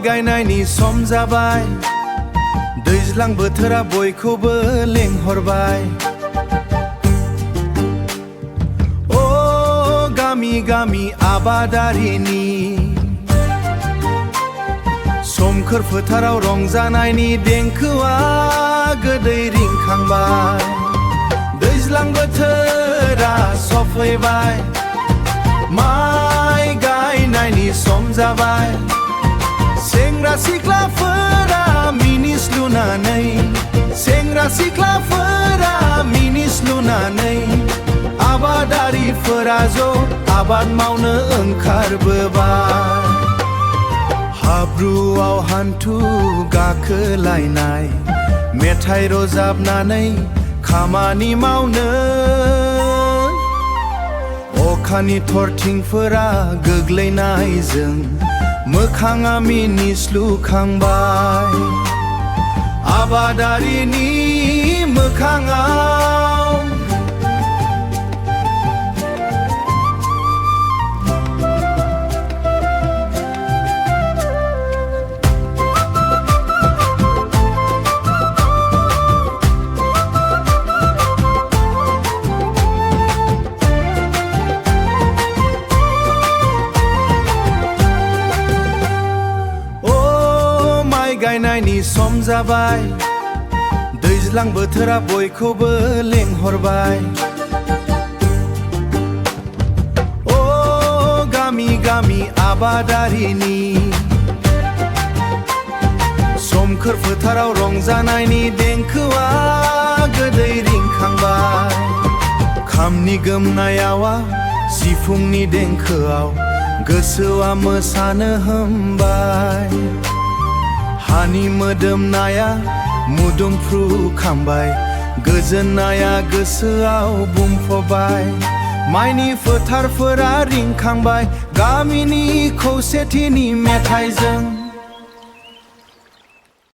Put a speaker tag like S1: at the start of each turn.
S1: गायनायनि सम जाबाय दैज्लां बोथोरा बयखौबो लेंहरबाय ओ गामि गामि आबादारिनि सोमखोर फोथाराव रंजानायनि देंखोआ गोदै रिंखांबाय दैज्लां बोथोरा सफैबाय माइ गायनायनि सम जाबाय सेंग्रा सिख्लाफोरा मिनिस्लुनानै सेंग्रा सिख्लाफोरा मिनिस्लुनानै आबादारिफोरा ज' आबाद मावनो ओंखारबोबाय हाब्रुआव हान्थु गाखोलायनाय मेथाइ रोजाबनानै खामानि मावनो अखानि थरथिंफोरा गोग्लैनायजों मोखाङा मिनिस्लुखांबाय आबादारिनि मोखाङाव गायनायनि सम जाबाय दैज्लां बोथोरा बयखौबो लेंहरबाय ओ गामि गामि आबादारिनि सोमखोर फोथाराव रंजानायनि देंखोआ गोदै रिंखांबाय खामनि गोमनायाव सिफुंनि देंखोआव गोसोआ मोसानो हमबाय हानि मोदोमनाया मोदोमफ्रुखांबाय गोजोननाया गोसोआव बुंफबबाय माइनि फोथारफोरा रिंखांबाय गामिनि खौसेथिनि मेथाइजों